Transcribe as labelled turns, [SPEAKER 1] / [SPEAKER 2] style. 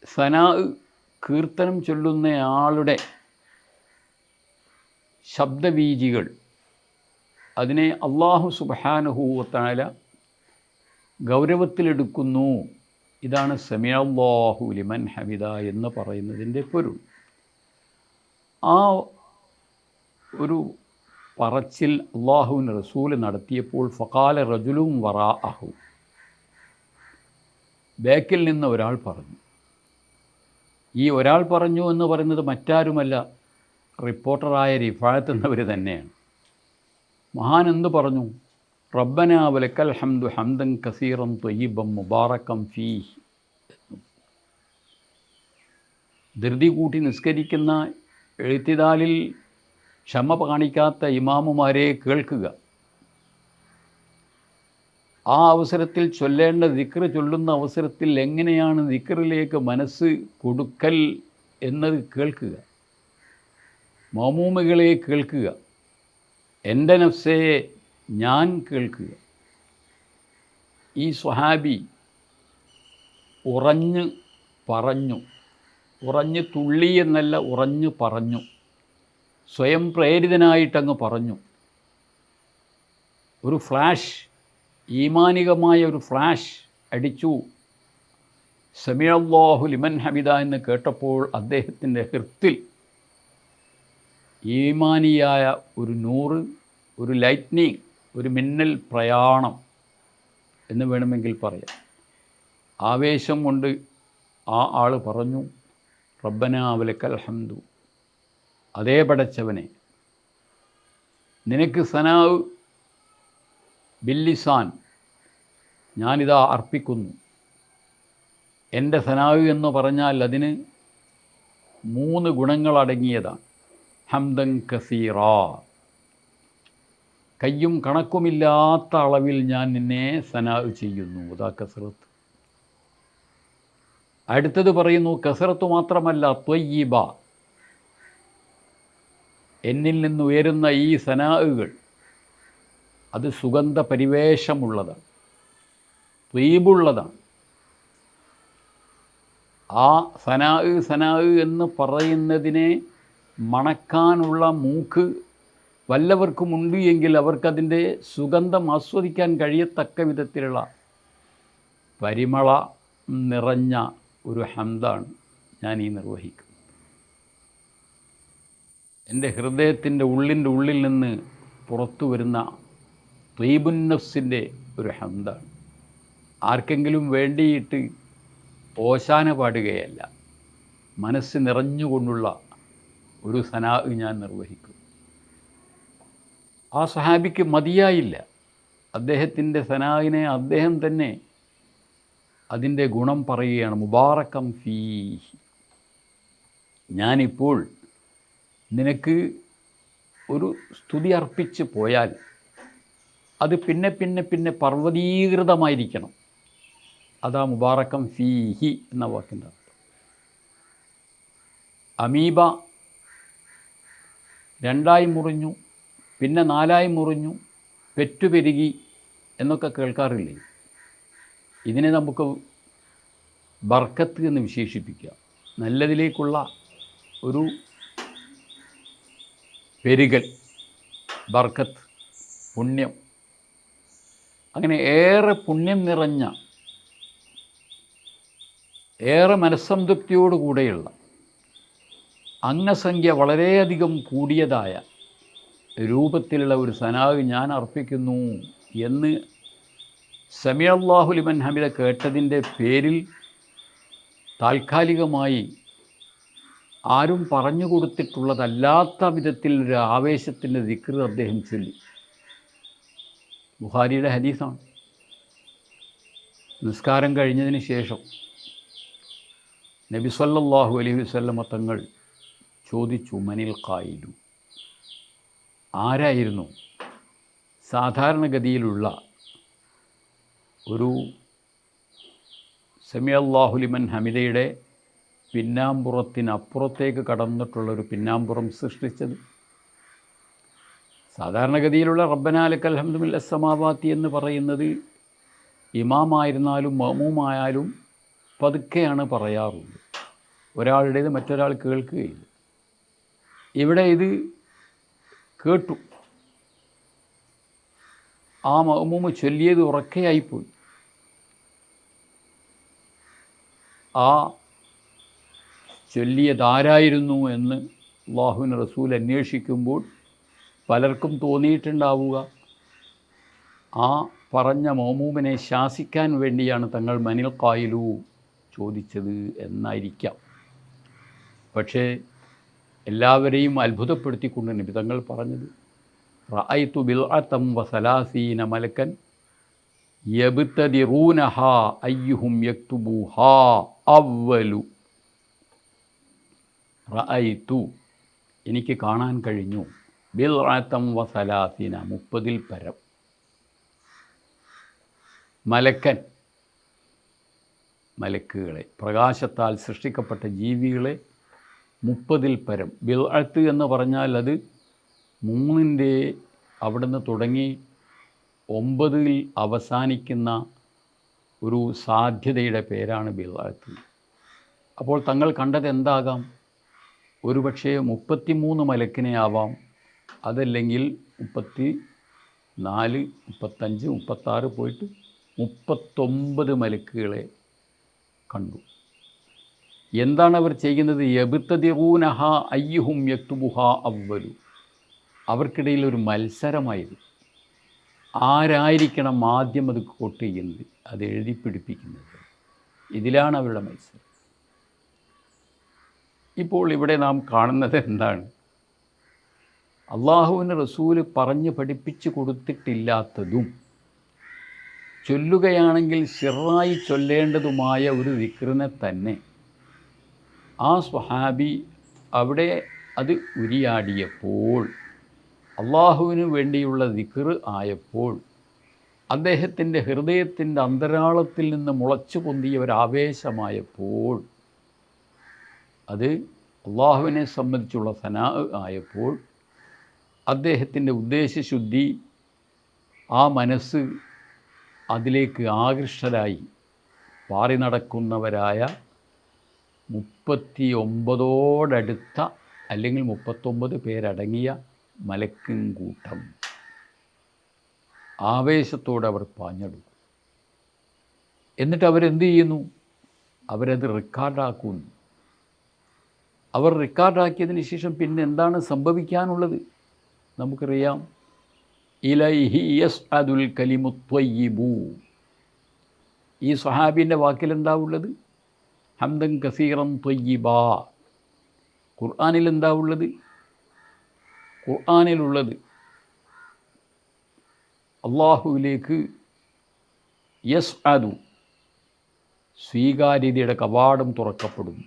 [SPEAKER 1] സനാ കീർത്തനം ചൊല്ലുന്നയാളുടെ ശബ്ദവീജികൾ അതിനെ അല്ലാഹു സുബ്ഹാനഹു വ തആല ഗൗരവത്തിലെടുക്കുന്നു. ഇതാണ് സമിഅല്ലാഹു ലിമൻ ഹമിദ എന്ന് പറയുന്നതിൻ്റെ പൊരുൾ. ആ ഒരു പറച്ചിൽ അല്ലാഹുവിൻ്റെ റസൂൽ നടത്തിയപ്പോൾ ഫഖാല റജുലും വറാഅഹു, ബാക്കിൽ നിന്ന് ഒരാൾ പറഞ്ഞു. ഈ ഒരാൾ പറഞ്ഞു എന്ന് പറയുന്നത് മറ്റാരുമല്ല, റിപ്പോർട്ടറായ റിഫാഅത്ത് എന്നവർ തന്നെയാണ്. മഹാൻ എന്ത് പറഞ്ഞു? റബ്ബനാ വലക്കൽ ഹംദു ഹംദൻ കസീറൻ ത്വയ്യിബൻ മുബാറകം ഫീഹി. ധൃതി കൂട്ടി നിസ്കരിക്കുന്ന എഴുത്തിദാലിൽ ക്ഷമ കാണിക്കാത്ത ഇമാമുമാരെ കേൾക്കുക. ആ അവസരത്തിൽ ചൊല്ലേണ്ട ദിക്ർ ചൊല്ലുന്ന അവസരത്തിൽ എങ്ങനെയാണ് ദിക്റിലേക്ക് മനസ്സ് കൊടുക്കൽ എന്നത് കേൾക്കുക. മഅ്മൂമുകളെ കേൾക്കുക. എൻ്റെ നഫ്സേ ഞാൻ കേൾക്കുക. ഈ സ്വഹാബി ഉറഞ്ഞ് പറഞ്ഞു, ഉറഞ്ഞ് തുള്ളി എന്നല്ല, ഉറഞ്ഞു പറഞ്ഞു, സ്വയം പ്രേരിതനായിട്ടങ്ങ് പറഞ്ഞു. ഒരു ഫ്ലാഷ്, ഈമാനികമായ ഒരു ഫ്ലാഷ് അടിച്ചു. സമിഅല്ലാഹു ലിമൻ ഹമിദ എന്ന് കേട്ടപ്പോൾ അദ്ദേഹത്തിൻ്റെ ഹൃത്തിൽ ഈമാനിയായ ഒരു നൂറ്, ഒരു ലൈറ്റ്നിങ്, ഒരു മിന്നൽ പ്രയാണം എന്ന് വേണമെങ്കിൽ പറയാം. ആവേശം കൊണ്ട് ആ ആൾ പറഞ്ഞു, റബ്ബനാ വലക്കൽ ഹംദു, അതേ പടച്ചവനെ, നിനക്ക് സനാവ് ബില്ലിസാൻ ഞാനിതാ അർപ്പിക്കുന്നു. എൻ്റെ സനാവ് എന്ന് പറഞ്ഞാൽ അതിന് 3 ഗുണങ്ങളടങ്ങിയതാണ്. ഹംദൻ കസീറാ, കയ്യും കണക്കുമില്ലാത്ത അളവിൽ ഞാൻ നിന്നെ സനാവ് ചെയ്യുന്നു. അതാ കസറത്ത്. അടുത്തത് പറയുന്നു, കസറത്ത് മാത്രമല്ല, ത്വയ്യിബ, എന്നിൽ നിന്ന് ഉയരുന്ന ഈ സനാഹുകൾ അത് സുഗന്ധ പരിവേഷമുള്ളതാണ്, ത്വയ്യിബുള്ളതാണ്. ആ സനാഹ് എന്ന് പറയുന്നതിനെ മണക്കാനുള്ള മൂക്ക് വല്ലവർക്കുമുണ്ട് എങ്കിൽ അവർക്കതിൻ്റെ സുഗന്ധം ആസ്വദിക്കാൻ കഴിയത്തക്ക വിധത്തിലുള്ള പരിമള നിറഞ്ഞ ഒരു ഹംദാണ് ഞാൻ ഈ നിർവഹിക്കുന്നത്. എൻ്റെ ഹൃദയത്തിൻ്റെ ഉള്ളിൽ നിന്ന് പുറത്തു വരുന്ന ത്വയ്യിബുൻ നഫ്സിൻ്റെ ഒരു ഹംദാണ്. ആർക്കെങ്കിലും വേണ്ടിയിട്ട് ഓശാന പാടുകയല്ല, മനസ്സ് നിറഞ്ഞുകൊണ്ടുള്ള ഒരു സനാഹ് ഞാൻ നിർവഹിക്കും. ആ സഹാബിക്ക് മതിയായില്ല. അദ്ദേഹത്തിൻ്റെ സനാഹിനെ അദ്ദേഹം തന്നെ അതിൻ്റെ ഗുണം പറയുകയാണ്. മുബാറകം ഫീഹി, ഞാനിപ്പോൾ നിനക്ക് ഒരു സ്തുതി അർപ്പിച്ച് പോയാൽ അത് പിന്നെ പിന്നെ പിന്നെ പർവ്വതീകൃതമായിരിക്കണം. അതാ മുബാറകം ഫീഹി എന്ന വാക്കിൻ്റെ അർത്ഥം. അമീബ 2ആയി മുറിഞ്ഞു, പിന്നെ 4ആയി മുറിഞ്ഞു, പെറ്റുപെരുകി എന്നൊക്കെ കേൾക്കാറില്ലേ? ഇതിനെ നമുക്ക് ബർക്കത്ത് എന്ന് വിശേഷിപ്പിക്കാം. നല്ലതിലേക്കുള്ള ഒരു പെരുകൽ, ബർക്കത്ത്, പുണ്യം. അങ്ങനെ ഏറെ പുണ്യം നിറഞ്ഞ, ഏറെ മനസ്സംതൃപ്തിയോടുകൂടെയുള്ള, അംഗസംഖ്യ വളരെയധികം കൂടിയതായ രൂപത്തിലുള്ള ഒരു സനാഹ് ഞാൻ അർപ്പിക്കുന്നു എന്ന് സമിഅല്ലാഹു ലിമൻ ഹമിദ കേട്ടതിൻ്റെ പേരിൽ താൽക്കാലികമായി ആരും പറഞ്ഞു കൊടുത്തിട്ടുള്ളതല്ലാത്ത വിധത്തിൽ ഒരു ആവേശത്തിൻ്റെ ദിക്ർ അദ്ദേഹം ചൊല്ലി. ബുഖാരിയുടെ ഹദീസാണ്. നിസ്കാരം കഴിഞ്ഞതിന് ശേഷം നബി സല്ലല്ലാഹു അലൈഹി വസല്ലമ തങ്ങൾ ചോദിച്ചു, മനിൽ ഖായിലു, ആരായിരുന്നു സാധാരണഗതിയിലുള്ള ഒരു സമിഅല്ലാഹു ലിമൻ ഹമിദയുടെ പിന്നാമ്പുറത്തിനപ്പുറത്തേക്ക് കടന്നിട്ടുള്ളൊരു പിന്നാമ്പുറം സൃഷ്ടിച്ചത്? സാധാരണഗതിയിലുള്ള റബ്ബനാ ലക്കൽ ഹംദു മിൽ അസ്സമാവാത്തി എന്ന് പറയുന്നത് ഇമാമായിരുന്നാലും മഅ്മൂമായാലും പതുക്കെയാണ് പറയാറുള്ളത്. ഒരാളുടേത് മറ്റൊരാൾ കേൾക്കുകയില്ല. ഇവിടെ ഇത് കേട്ടു. ആ മഅ്മൂമ് ചൊല്ലിയത് ഉറക്കെയായിപ്പോയി. ആ ചൊല്ലിയതാരായിരുന്നു എന്ന് അല്ലാഹുവിൻ്റെ റസൂൽ അന്വേഷിക്കുമ്പോൾ പലർക്കും തോന്നിയിട്ടുണ്ടാവുക ആ പറഞ്ഞ മഅ്മൂമിനെ ശാസിക്കാൻ വേണ്ടിയാണ് തങ്ങൾ മനിൽ ഖായിലു ചോദിച്ചത് എന്നായിരിക്കാം. പക്ഷേ എല്ലാവരെയും അത്ഭുതപ്പെടുത്തിക്കൊണ്ട് നബി തങ്ങൾ പറഞ്ഞത് റഅയ്തു ബിൽഅതം വസലാസീന മലക്കൻ യബ്തദിറൂനഹാ അയ്യുഹും യക്തുബൂഹാ അവ്വലു. റഅയ്തു എനിക്ക് കാണാൻ കഴിഞ്ഞു ബിൽഅതം വസലാസീന 30-ൽ പരം മലക്കൻ മലക്കുകളെ പ്രകാശത്താൽ സൃഷ്ടിക്കപ്പെട്ട ജീവികളെ 30-ൽ പരം. ബിൽഅത്ത് എന്ന് പറഞ്ഞാൽ അത് 3-ൻ്റെ അവിടുന്ന് തുടങ്ങി 9-ൽ അവസാനിക്കുന്ന ഒരു സാധ്യതയുടെ പേരാണ് ബിൽഅത്ത്. അപ്പോൾ തങ്ങൾ കണ്ടത് എന്താകാം? ഒരുപക്ഷേ 33 മലക്കിനെ ആവാം, അതല്ലെങ്കിൽ 34, 35, 36 പോയിട്ട് 39 മലക്കുകളെ കണ്ടു. എന്താണ് അവർ ചെയ്യുന്നത്? യബ്തദിറൂനഹ അയ്യുഹും യക്തുബുഹ അവ്വലു. അവർക്കിടയിൽ ഒരു മത്സരമായിരുന്നു. ആരായിരിക്കണം ആദ്യം അത് കോട്ട് ചെയ്യുന്നത്, അത് എഴുതി പിടിപ്പിക്കുന്നത്. ഇതിലാണ് അവരുടെ മത്സരം. ഇപ്പോൾ ഇവിടെ നാം കാണുന്നത് എന്താണ്? അള്ളാഹുവിൻ്റെ റസൂല് പറഞ്ഞ് പഠിപ്പിച്ച് കൊടുത്തിട്ടില്ലാത്തതും ചൊല്ലുകയാണെങ്കിൽ സിറായി ചൊല്ലേണ്ടതുമായ ഒരു ദിക്റിനെ തന്നെ ആ സ്വഹാബി അവിടെ അത് ഉരിയാടിയപ്പോൾ, അള്ളാഹുവിന് വേണ്ടിയുള്ള ദിക്ർ ആയപ്പോൾ, അദ്ദേഹത്തിൻ്റെ ഹൃദയത്തിൻ്റെ അന്തരാളത്തിൽ നിന്ന് മുളച്ചു പൊന്തിയ ഒരാവേശമായപ്പോൾ, അത് അള്ളാഹുവിനെ സംബന്ധിച്ചുള്ള സനാ ആയപ്പോൾ, അദ്ദേഹത്തിൻ്റെ ഉദ്ദേശശുദ്ധി, ആ മനസ്സ് അതിലേക്ക് ആകൃഷ്ടരായി പാറി നടക്കുന്നവരായ 39 അല്ലെങ്കിൽ 39 പേരടങ്ങിയ മലക്കിൻ കൂട്ടം ആവേശത്തോടെ അവർ പാഞ്ഞെടുക്കും. എന്നിട്ട് അവരെന്ത് ചെയ്യുന്നു? അവരത് റെക്കോർഡാക്കുന്നു. അവർ റെക്കോർഡാക്കിയതിന് ശേഷം പിന്നെ എന്താണ് സംഭവിക്കാനുള്ളത്? നമുക്കറിയാം. ഇലൈഹി യസ്അദുൽ കലിമു ത്വയ്യിബു. ഈ സ്വഹാബിൻ്റെ വാക്കിലെന്താ ഉള്ളത്? ഹംദൻ കസീറൻ ത്വയ്യിബാ. ഖുർആനിൽ എന്താ ഉള്ളത്? ഖുർആനിലുള്ളത് അള്ളാഹുവിലേക്ക് യസ്അദു, സ്വീകാര്യതയുടെ കവാടം തുറക്കപ്പെടുന്നു.